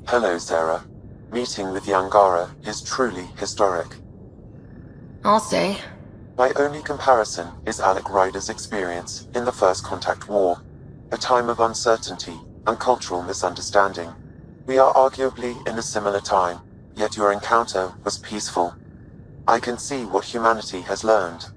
Hello, Sarah. Meeting with Yangara is truly historic. I'll say. My only comparison is Alec Ryder's experience in the First Contact War, a time of uncertainty and cultural misunderstanding. We are arguably in a similar time, yet your encounter was peaceful. I can see what humanity has learned.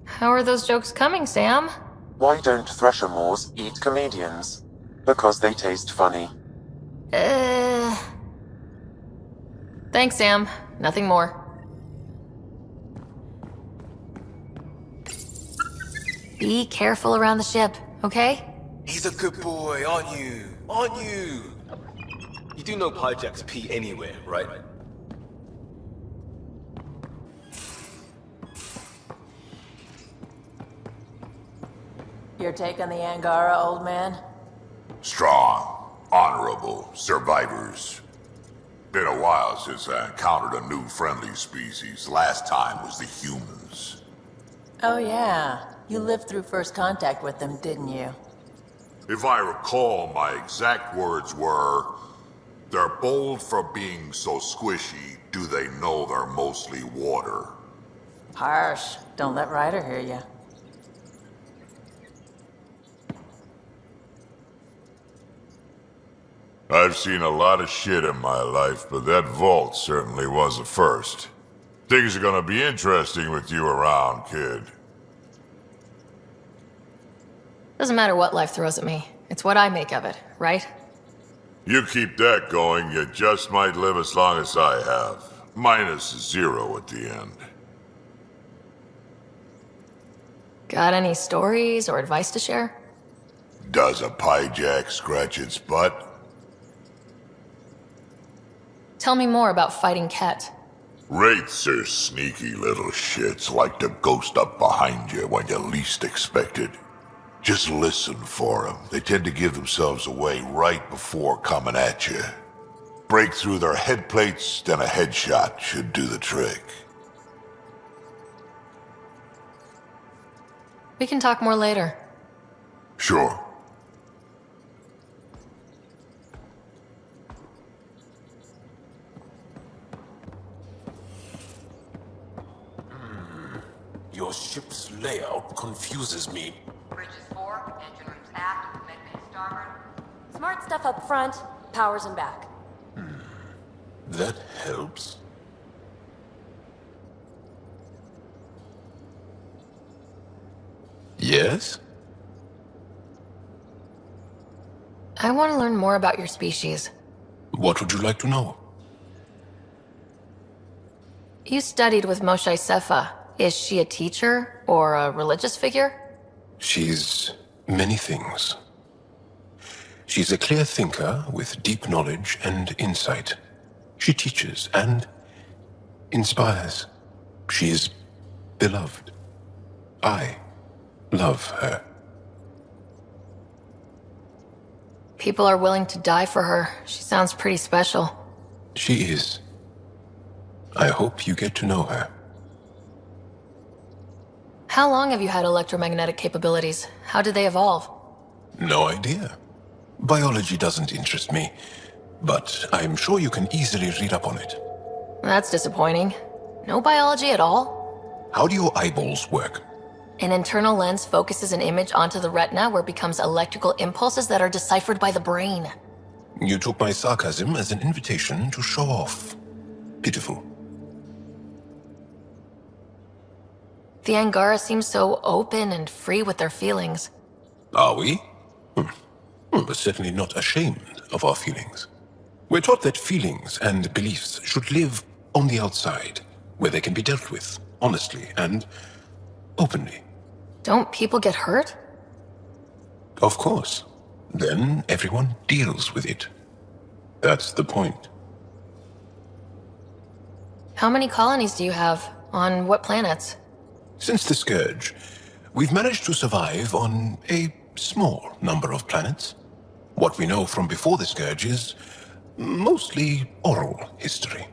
How are those jokes coming, Sam? Why don't Thresher Moors eat comedians? Because they taste funny. Thanks, Sam. Nothing more. Be careful around the ship, okay? He's a good boy, aren't you? Aren't you? You do know Pyjacks pee anywhere, right? Your take on the Angara, old man? Strong, honorable, survivors. Been a while since I encountered a new friendly species. Last time was the humans. Oh yeah, you lived through first contact with them, didn't you? If I recall, my exact words were, "They're bold for being so squishy, do they know they're mostly water?" Harsh. Don't let Ryder hear you. I've seen a lot of shit in my life, but that vault certainly was a first. Things are gonna be interesting with you around, kid. Doesn't matter what life throws at me. It's what I make of it, right? You keep that going, you just might live as long as I have. Minus 0 at the end. Got any stories or advice to share? Does a Pyjack scratch its butt? Tell me more about fighting Ket. Wraiths are sneaky little shits, like to ghost up behind you when you least expect it. Just listen for them. They tend to give themselves away right before coming at you. Break through their head plates, then a headshot should do the trick. We can talk more later. Sure. Your ship's layout confuses me. Bridges 4, engine rooms aft, medbay starboard. Smart stuff up front, powers in back. That helps. Yes? I want to learn more about your species. What would you like to know? You studied with Moshe Sefa. Is she a teacher or a religious figure? She's many things. She's a clear thinker with deep knowledge and insight. She teaches and inspires. She is beloved. I love her. People are willing to die for her. She sounds pretty special. She is. I hope you get to know her. How long have you had electromagnetic capabilities? How did they evolve? No idea. Biology doesn't interest me, but I'm sure you can easily read up on it. That's disappointing. No biology at all? How do your eyeballs work? An internal lens focuses an image onto the retina where it becomes electrical impulses that are deciphered by the brain. You took my sarcasm as an invitation to show off. Pitiful. The Angara seem so open and free with their feelings. Are we? We're certainly not ashamed of our feelings. We're taught that feelings and beliefs should live on the outside, where they can be dealt with, honestly and openly. Don't people get hurt? Of course. Then everyone deals with it. That's the point. How many colonies do you have? On what planets? Since the Scourge, we've managed to survive on a small number of planets. What we know from before the Scourge is mostly oral history.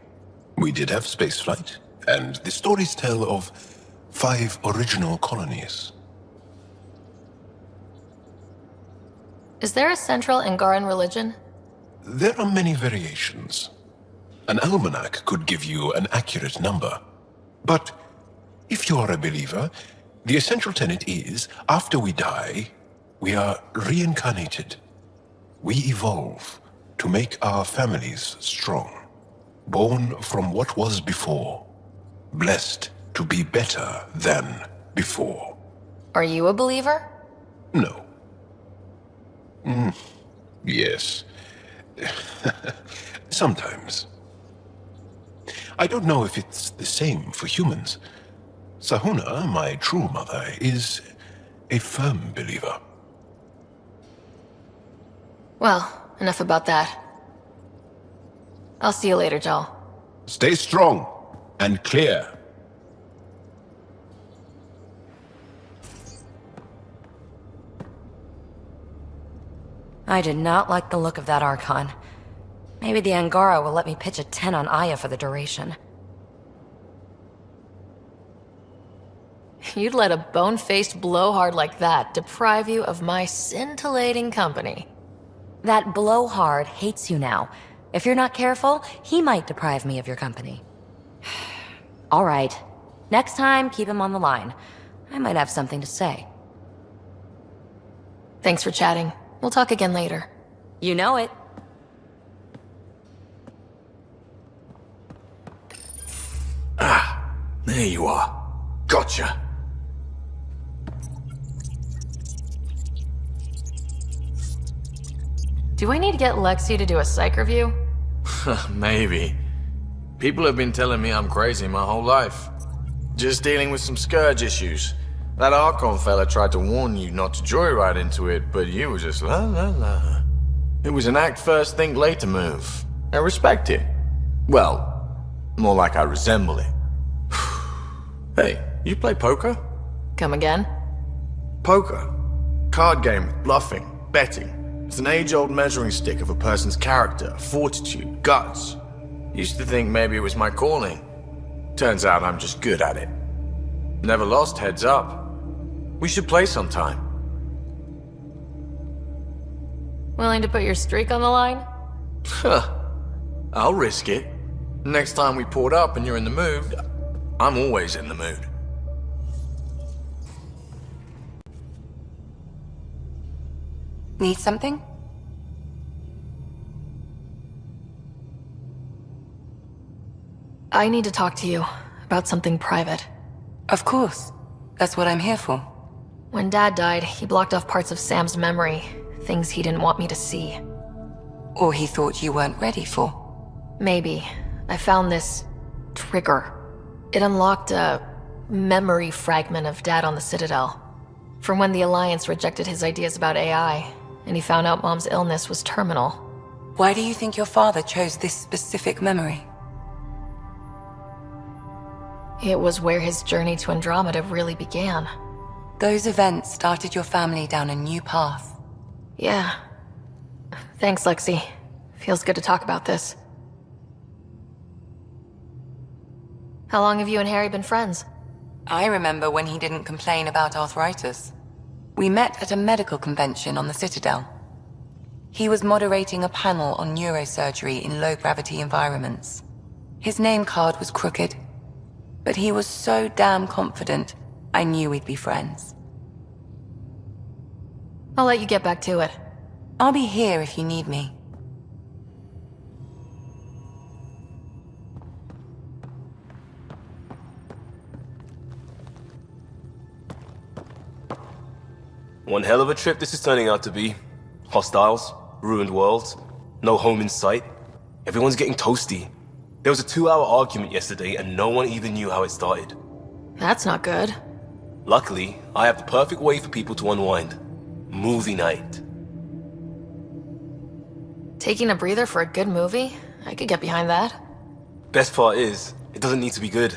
We did have spaceflight, and the stories tell of 5 original colonies. Is there a central Angaran religion? There are many variations. An almanac could give you an accurate number. But if you are a believer, the essential tenet is, after we die, we are reincarnated. We evolve to make our families strong. Born from what was before. Blessed to be better than before. Are you a believer? No. Yes. Sometimes. I don't know if it's the same for humans. Sahuna, my true mother, is a firm believer. Well, enough about that. I'll see you later, Jal. Stay strong and clear. I did not like the look of that Archon. Maybe the Angara will let me pitch a 10 on Aya for the duration. You'd let a bone-faced blowhard like that deprive you of my scintillating company. That blowhard hates you now. If you're not careful, he might deprive me of your company. All right. Next time, keep him on the line. I might have something to say. Thanks for chatting. We'll talk again later. You know it. There you are. Gotcha. Do I need to get Lexi to do a psych review? Maybe. People have been telling me I'm crazy my whole life. Just dealing with some scourge issues. That Archon fella tried to warn you not to joyride into it, but you were just la la la. It was an act first, think later move. I respect it. Well, more like I resemble it. Hey, you play poker? Come again? Poker. Card game with bluffing, betting. It's an age-old measuring stick of a person's character, fortitude, guts. Used to think maybe it was my calling. Turns out I'm just good at it. Never lost, heads up. We should play sometime. Willing to put your streak on the line? Huh. I'll risk it. Next time we port up and you're in the mood, I'm always in the mood. Need something? I need to talk to you about something private. Of course. That's what I'm here for. When Dad died, he blocked off parts of Sam's memory, things he didn't want me to see. Or he thought you weren't ready for. Maybe. I found this trigger. It unlocked a memory fragment of Dad on the Citadel. From when the Alliance rejected his ideas about AI, and he found out Mom's illness was terminal. Why do you think your father chose this specific memory? It was where his journey to Andromeda really began. Those events started your family down a new path. Yeah. Thanks, Lexi. Feels good to talk about this. How long have you and Harry been friends? I remember when he didn't complain about arthritis. We met at a medical convention on the Citadel. He was moderating a panel on neurosurgery in low-gravity environments. His name card was crooked, but he was so damn confident, I knew we'd be friends. I'll let you get back to it. I'll be here if you need me. One hell of a trip this is turning out to be. Hostiles, ruined worlds, no home in sight. Everyone's getting toasty. There was a 2-hour argument yesterday and no one even knew how it started. That's not good. Luckily, I have the perfect way for people to unwind. Movie night. Taking a breather for a good movie? I could get behind that. Best part is, it doesn't need to be good.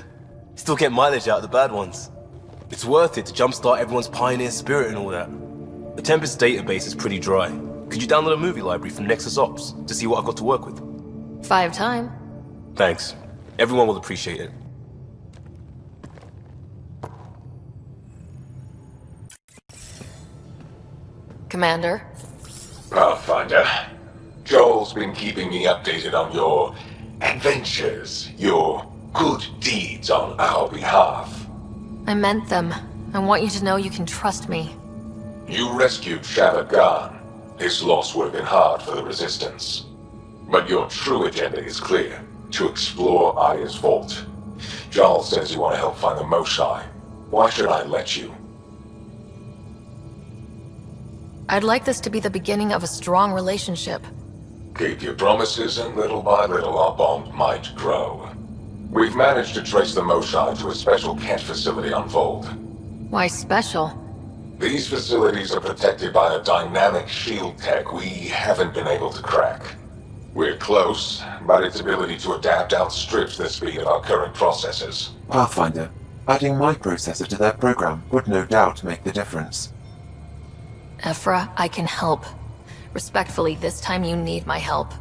Still get mileage out of the bad ones. It's worth it to jumpstart everyone's pioneer spirit and all that. The Tempest database is pretty dry. Could you download a movie library from Nexus Ops to see what I've got to work with? 5 time. Thanks. Everyone will appreciate it. Commander. Pathfinder, Joel's been keeping me updated on your adventures, your good deeds on our behalf. I meant them. I want you to know you can trust me. You rescued Shavad Khan. His loss would have been hard for the Resistance. But your true agenda is clear, to explore Aya's vault. Jarl says you want to help find the Moshae. Why should I let you? I'd like this to be the beginning of a strong relationship. Keep your promises, and little by little our bond might grow. We've managed to trace the Moshae to a special Kent facility on Vold. Why special? These facilities are protected by a dynamic shield tech we haven't been able to crack. We're close, but its ability to adapt outstrips the speed of our current processors. Pathfinder, adding my processor to their program would no doubt make the difference. Ephra, I can help. Respectfully, this time you need my help.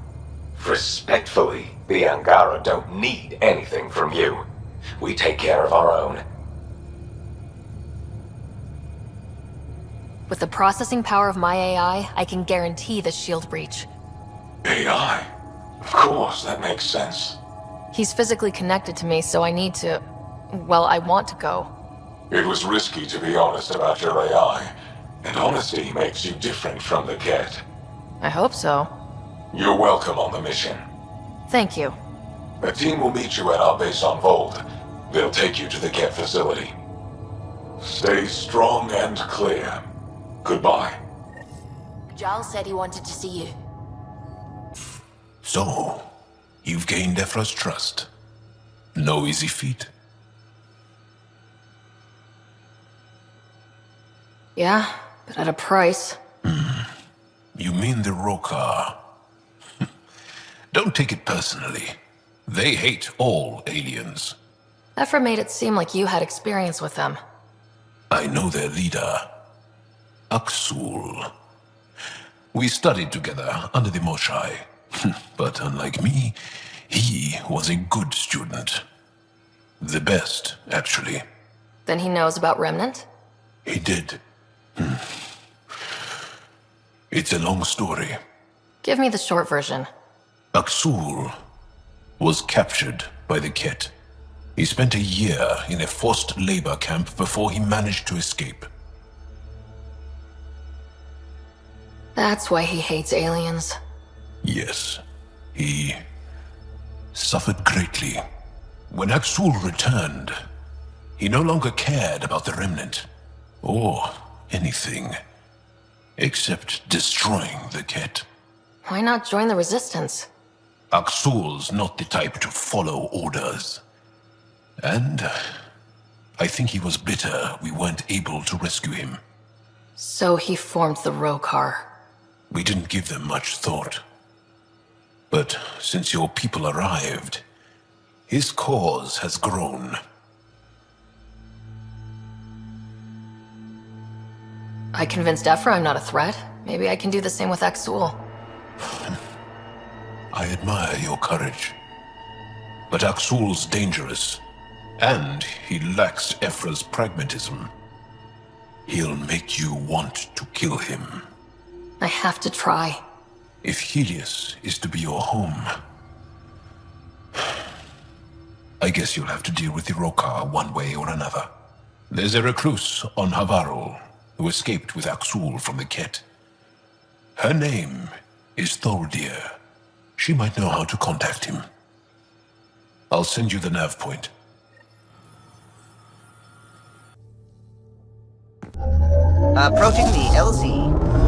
Respectfully, the Angara don't need anything from you. We take care of our own. With the processing power of my AI, I can guarantee the shield breach. AI? Of course, that makes sense. He's physically connected to me, so I need to... well, I want to go. It was risky to be honest about your AI, and honesty makes you different from the Ket. I hope so. You're welcome on the mission. Thank you. A team will meet you at our base on Vold. They'll take you to the Ket facility. Stay strong and clear. Goodbye. Giles said he wanted to see you. So, you've gained Ephra's trust. No easy feat. Yeah, but at a price. You mean the Rokar? Don't take it personally. They hate all aliens. Ephra made it seem like you had experience with them. I know their leader, Aksul. We studied together under the Moshae. But unlike me, he was a good student. The best, actually. Then he knows about Remnant? He did. It's a long story. Give me the short version. Aksul was captured by the Ket. He spent a year in a forced labor camp before he managed to escape. That's why he hates aliens. Yes, he suffered greatly. When Aksul returned, he no longer cared about the Remnant, or anything, except destroying the Ket. Why not join the Resistance? Aksul's not the type to follow orders. And I think he was bitter we weren't able to rescue him. So he formed the Rokar. We didn't give them much thought. But since your people arrived, his cause has grown. I convinced Ephra I'm not a threat. Maybe I can do the same with Aksul. I admire your courage. But Aksul's dangerous, and he lacks Ephra's pragmatism. He'll make you want to kill him. I have to try. If Helios is to be your home, I guess you'll have to deal with the Rokar one way or another. There's a recluse on Havarul who escaped with Aksul from the Ket. Her name is Thordir. She might know how to contact him. I'll send you the nav point. Approaching the LZ.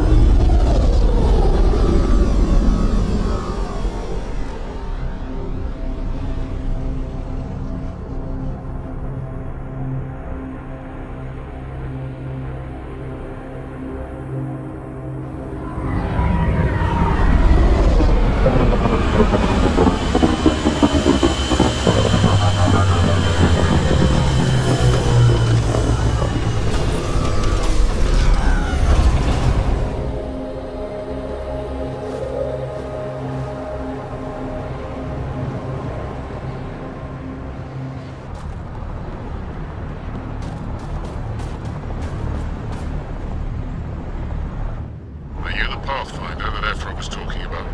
Are you the Pathfinder that Zephyr was talking about?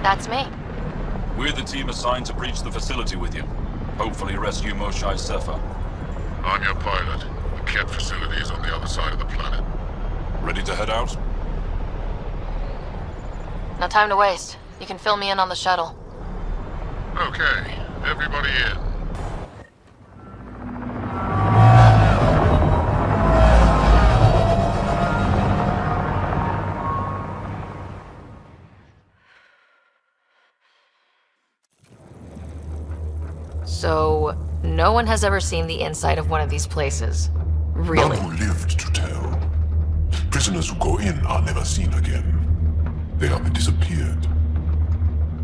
That's me. We're the team assigned to breach the facility with you. Hopefully rescue Moshae Sefa. I'm your pilot. The Ket facility is on the other side of the planet. Ready to head out? No time to waste. You can fill me in on the shuttle. Okay, everybody in. So, no one has ever seen the inside of one of these places. Really? None who lived to tell. Prisoners who go in are never seen again. They have disappeared.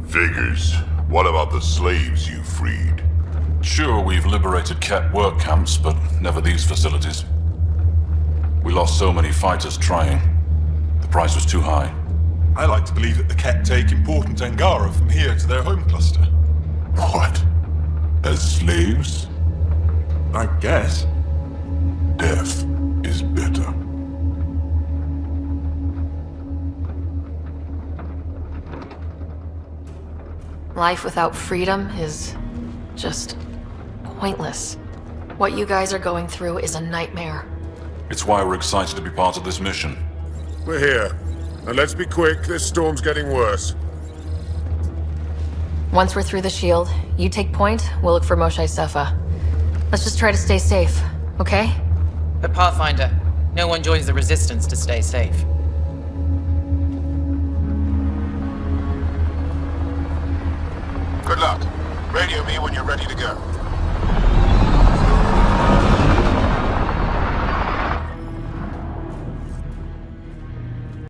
Figures. What about the slaves you freed? Sure, we've liberated Ket work camps, but never these facilities. We lost so many fighters trying. The price was too high. I like to believe that the Ket take important Angara from here to their home cluster. What? As slaves? I guess. Death is better. Life without freedom is just pointless. What you guys are going through is a nightmare. It's why we're excited to be part of this mission. We're here. And let's be quick, this storm's getting worse. Once we're through the shield, you take point, we'll look for Moshae Sefa. Let's just try to stay safe, okay? But Pathfinder, no one joins the Resistance to stay safe. Good luck. Radio me when you're ready to go.